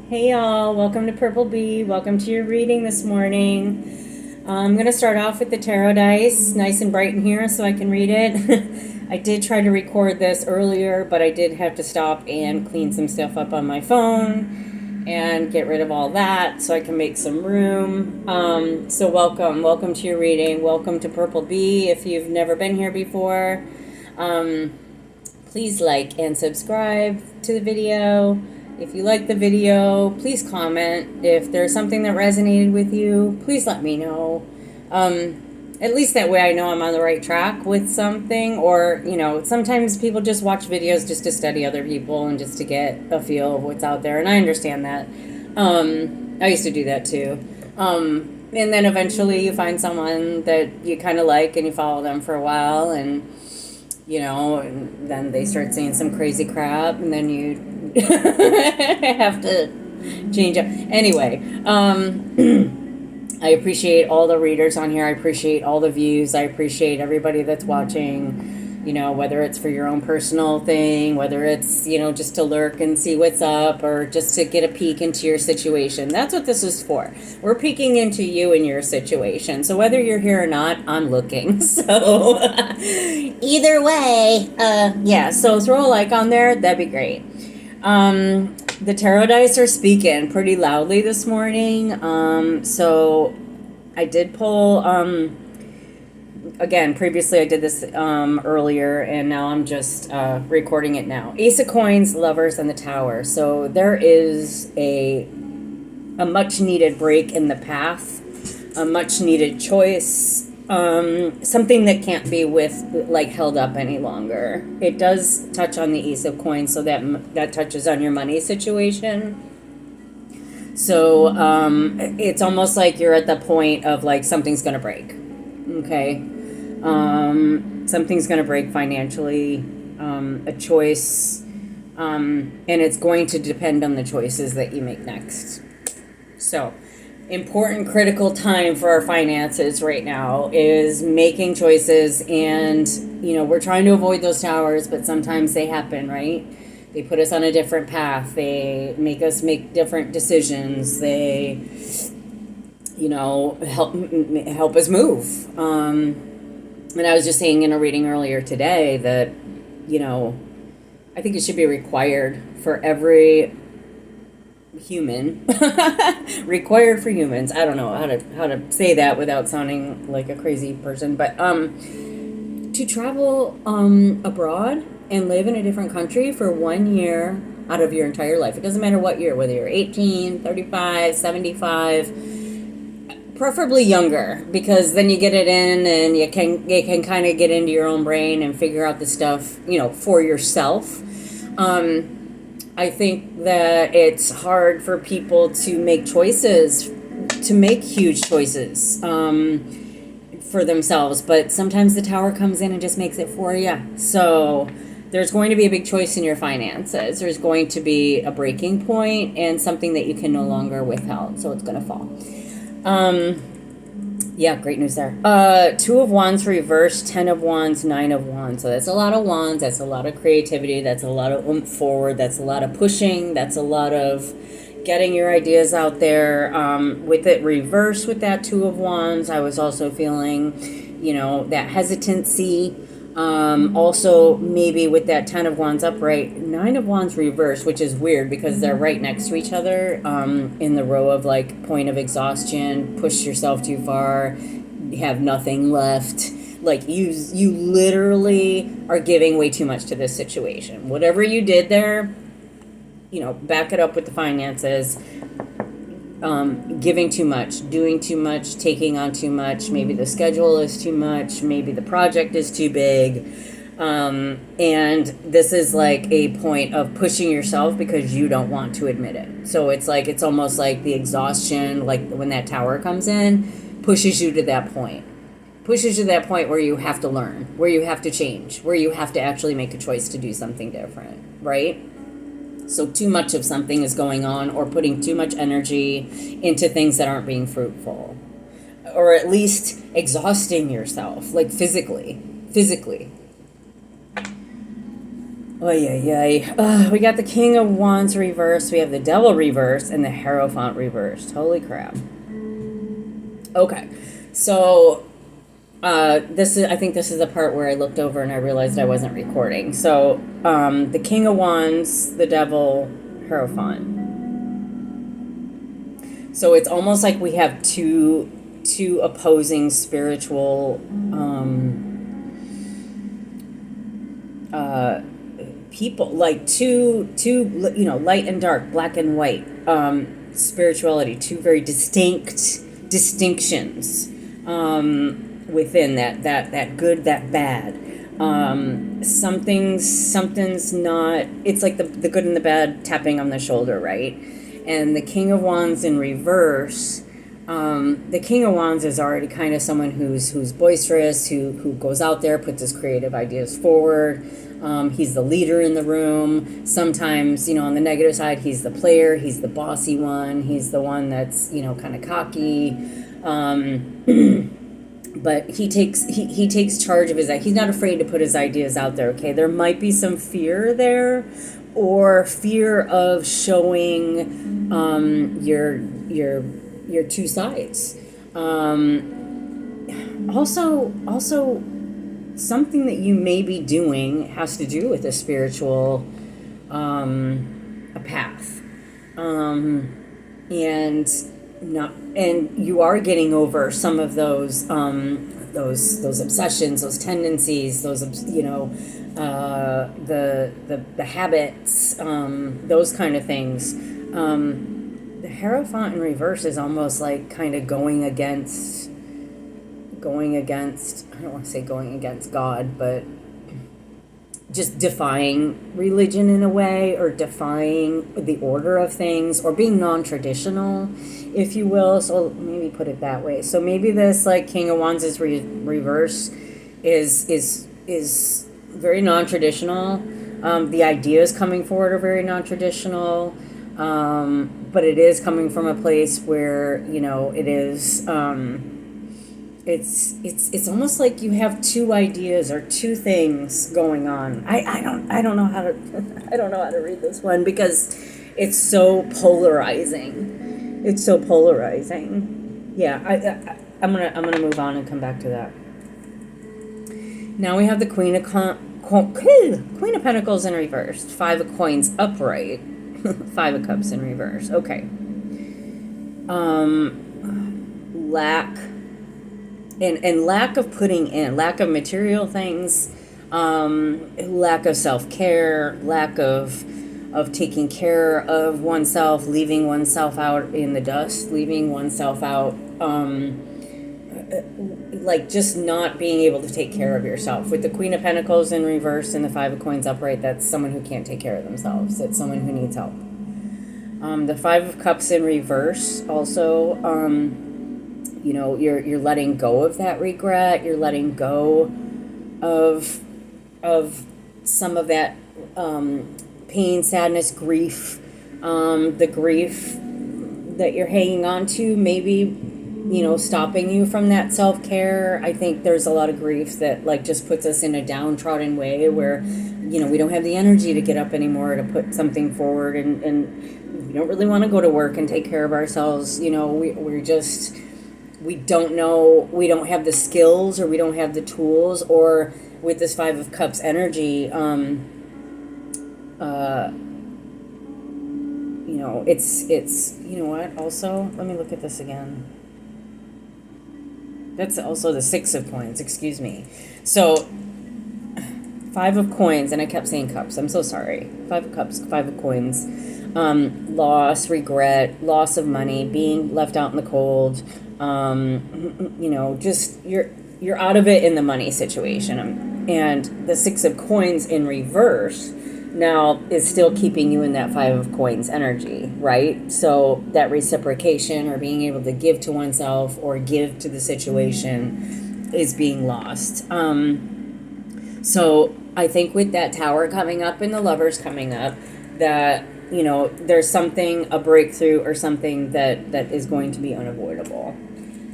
Hey y'all, welcome to Purple Bee. Welcome to your reading this morning. I'm going to start off with the tarot dice, nice and bright in here so I can read it. I did try to record this earlier, but I did have to stop and clean some stuff up on my phone and get rid of all that so I can make some room. So welcome to your reading. Welcome to Purple Bee. If you've never been here before, please like and subscribe to the video. If you like the video, please comment. If there's something that resonated with you, please let me know. At least that way I know I'm on the right track with something. Or, sometimes people just watch videos just to study other people and just to get a feel of what's out there. And I understand that. I used to do that too. And then eventually you find someone that you kind of like and you follow them for a while and and then they start saying some crazy crap, and then you have to change up. Anyway, I appreciate all the readers on here. I appreciate all the views. I appreciate everybody that's watching, whether it's for your own personal thing, whether it's, just to lurk and see what's up, or just to get a peek into your situation. That's what this is for. We're peeking into you and your situation. So whether you're here or not, I'm looking. So either way, so throw a like on there. That'd be great. The tarot dice are speaking pretty loudly this morning. So I did pull, again, previously I did this earlier, and now I'm just recording it now. Ace of Coins, Lovers, and the Tower. So there is a much needed break in the path, a much needed choice, something that can't be held up any longer. It does touch on the Ace of Coins, so that touches on your money situation. So it's almost like you're at the point of something's gonna break. Okay, something's gonna break financially, a choice, and it's going to depend on the choices that you make next. So important critical time for our finances right now is making choices, and we're trying to avoid those towers, but sometimes they happen, right? They put us on a different path. They make us make different decisions. They help us move. And I was just saying in a reading earlier today that I think it should be required for every human required for humans. I don't know how to say that without sounding like a crazy person, but to travel abroad and live in a different country for 1 year out of your entire life. It doesn't matter what year, whether you're 18, 35, 75, preferably younger, because then you get it in and you can kind of get into your own brain and figure out the stuff for yourself. I think that it's hard for people to make choices, to make huge choices for themselves, but sometimes the tower comes in and just makes it for you. So there's going to be a big choice in your finances. There's going to be a breaking point and something that you can no longer withhold, so it's going to fall. Great news there. 2 of Wands reversed, 10 of Wands, 9 of Wands. So that's a lot of wands. That's a lot of creativity. That's a lot of oomph forward. That's a lot of pushing. That's a lot of getting your ideas out there. With it reversed with that 2 of Wands, I was also feeling, that hesitancy. Also maybe with that 10 of Wands upright, 9 of Wands reversed, which is weird because they're right next to each other, in the row of point of exhaustion, push yourself too far, have nothing left. You literally are giving way too much to this situation. Whatever you did there, back it up with the finances. Giving too much, doing too much, taking on too much. Maybe the schedule is too much. Maybe the project is too big. And this is a point of pushing yourself because you don't want to admit it. So it's almost like the exhaustion, when that tower comes in, pushes you to that point. Pushes you to that point where you have to learn, where you have to change, where you have to actually make a choice to do something different, right? So too much of something is going on, or putting too much energy into things that aren't being fruitful, or at least exhausting yourself, physically. Oh, yeah. We got the King of Wands reversed. We have the Devil reversed and the Hierophant reversed. Holy crap. Okay. So, I think this is the part where I looked over and I realized I wasn't recording. So, the King of Wands, the Devil, Hierophant. So it's almost like we have two opposing spiritual uh, people, like two light and dark, black and white, spirituality, two very distinct distinctions within that good, that bad. Something's not. It's like the good and the bad tapping on the shoulder, right? And the King of Wands in reverse. The King of Wands is already kind of someone who's boisterous, who goes out there, puts his creative ideas forward. He's the leader in the room. Sometimes, on the negative side, he's the player. He's the bossy one. He's the one that's, kind of cocky. But he takes charge of he's not afraid to put his ideas out there. Okay, there might be some fear there, or fear of showing your two sides. Also, something that you may be doing has to do with a spiritual a path, and not, and you are getting over some of those obsessions, those tendencies, those the habits, those kind of things. The Hierophant in reverse is almost like kind of going against, I don't want to say going against God, but just defying religion in a way, or defying the order of things, or being non-traditional, if you will. So maybe put it that way. So maybe this, like, King of Wands is reverse is very non-traditional. The ideas coming forward are very non-traditional, but it is coming from a place where it is. It's almost like you have two ideas or two things going on. I don't know how to I don't know how to read this one because it's so polarizing. It's so polarizing. Yeah, I'm gonna move on and come back to that. Now we have the Queen of Pentacles in reverse, Five of Coins upright, Five of Cups in reverse. Okay. Lack. And lack of putting in, lack of material things, lack of self-care, lack of taking care of oneself, leaving oneself out in the dust, leaving oneself out, like just not being able to take care of yourself. With the Queen of Pentacles in reverse and the Five of Coins upright, that's someone who can't take care of themselves. It's someone who needs help. The Five of Cups in reverse also, you're letting go of that regret. You're letting go of some of that pain, sadness, grief. The grief that you're hanging on to, maybe stopping you from that self-care. I think there's a lot of grief that just puts us in a downtrodden way where we don't have the energy to get up anymore to put something forward, and we don't really want to go to work and take care of ourselves. We don't know, we don't have the skills, or we don't have the tools, or with this Five of Cups energy, it's also, let me look at this again. That's also the Six of Coins, excuse me. So, Five of Coins, and I kept saying cups, I'm so sorry. Five of Cups, Five of Coins, loss, regret, loss of money, being left out in the cold, just you're out of it in the money situation. And the Six of Coins in reverse now is still keeping you in that Five of Coins energy, right? So that reciprocation, or being able to give to oneself or give to the situation, is being lost. So I think with that Tower coming up and the Lovers coming up, that there's something, a breakthrough or something that is going to be unavoidable.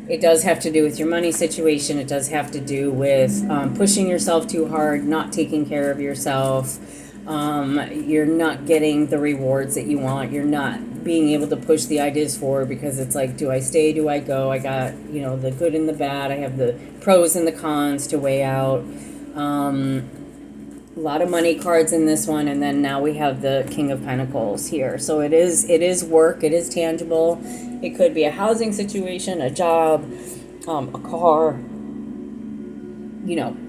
It does have to do with your money situation. It does have to do with pushing yourself too hard, not taking care of yourself, You're not getting the rewards that you want. You're not being able to push the ideas forward because it's like, do I stay? Do I go? I got, the good and the bad. I have the pros and the cons to weigh out. A lot of money cards in this one, and then now we have the King of Pentacles here. So it is work. It is tangible. It could be a housing situation, a job, a car.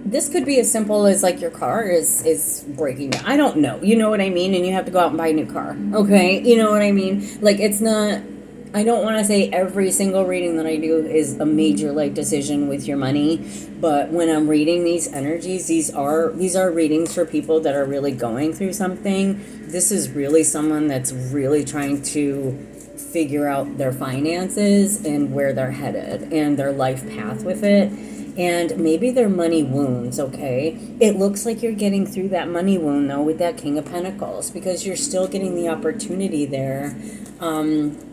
This could be as simple as like your car is breaking down. I don't know. You know what I mean? And you have to go out and buy a new car. Okay? You know what I mean? Like, it's not, I don't want to say every single reading that I do is a major life decision with your money, but when I'm reading these energies, these are readings for people that are really going through something. This is really someone that's really trying to figure out their finances and where they're headed and their life path with it. And maybe their money wounds, okay? It looks like you're getting through that money wound, though, with that King of Pentacles, because you're still getting the opportunity there.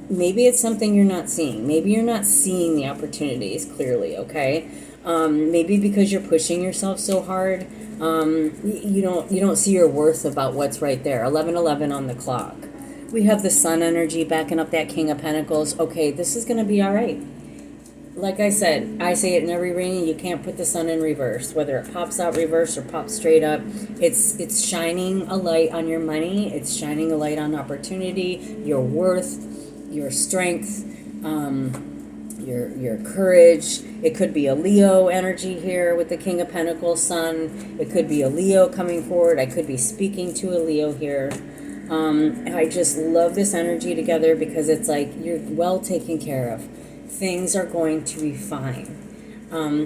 Maybe it's something you're not seeing. Maybe you're not seeing the opportunities clearly, okay? Maybe because you're pushing yourself so hard, you don't see your worth about what's right there. 11:11 on the clock. We have the Sun energy backing up that King of Pentacles. Okay, this is going to be all right. Like I said, I say it in every reading, you can't put the Sun in reverse. Whether it pops out reverse or pops straight up, it's shining a light on your money. It's shining a light on opportunity, your worth, your strength, your courage. It could be a Leo energy here with the King of Pentacles, Sun. It could be a Leo coming forward. I could be speaking to a Leo here. I just love this energy together because it's like you're well taken care of. Things are going to be fine.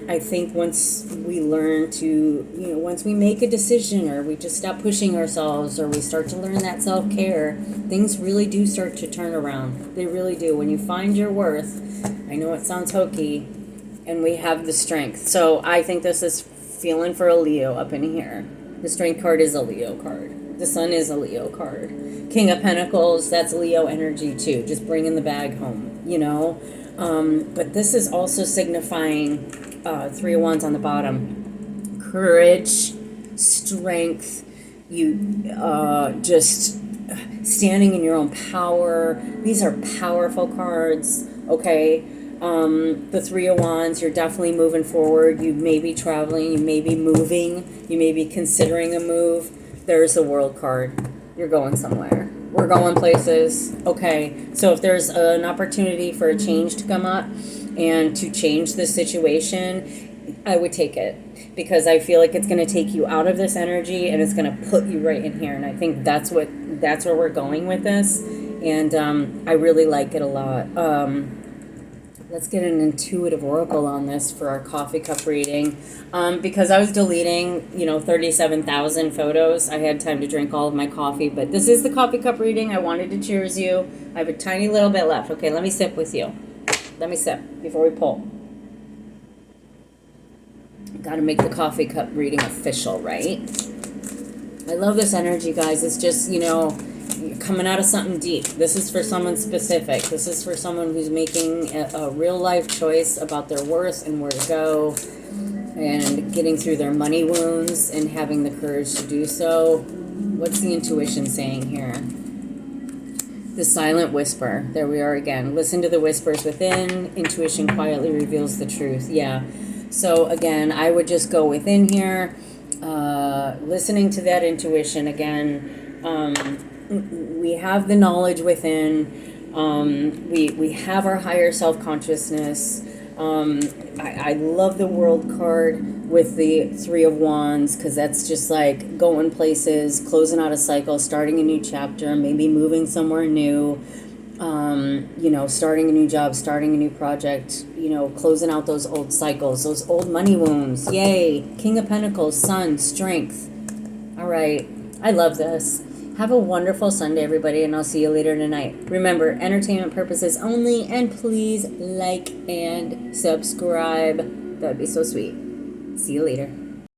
I think once we learn to, once we make a decision or we just stop pushing ourselves or we start to learn that self-care, things really do start to turn around. They really do. When you find your worth, I know it sounds hokey, and we have the strength. So I think this is feeling for a Leo up in here. The Strength card is a Leo card. The Sun is a Leo card. King of Pentacles, that's Leo energy too. Just bringing the bag home, But this is also signifying 3 of Wands on the bottom. Courage, strength, you just standing in your own power. These are powerful cards, okay? The 3 of Wands, you're definitely moving forward. You may be traveling, you may be moving, you may be considering a move. There's the World card. You're going somewhere. We're going places. Okay, so if there's an opportunity for a change to come up and to change the situation, I would take it because I feel like it's going to take you out of this energy and it's going to put you right in here. And I think that's where we're going with this. And I really like it a lot. Let's get an intuitive oracle on this for our coffee cup reading. Because I was deleting, 37,000 photos. I had time to drink all of my coffee, but this is the coffee cup reading. I wanted to cheers you. I have a tiny little bit left. Okay, let me sip with you. Let me sip before we pull. Got to make the coffee cup reading official, right? I love this energy, guys. It's just, you're coming out of something deep. This is for someone specific. This is for someone who's making a real life choice about their worth and where to go and getting through their money wounds and having the courage to do so. What's the intuition saying here? The silent whisper. There we are again. Listen to the whispers within. Intuition quietly reveals the truth. Yeah. So again, I would just go within here, listening to that intuition again. We have the knowledge within. We have our higher self-consciousness. I love the World card with the 3 of Wands because that's just like going places, closing out a cycle, starting a new chapter, maybe moving somewhere new, starting a new job, starting a new project, closing out those old cycles, those old money wounds. Yay! King of Pentacles, Sun, strength. All right. I love this. Have a wonderful Sunday, everybody, and I'll see you later tonight. Remember, entertainment purposes only, and please like and subscribe. That would be so sweet. See you later.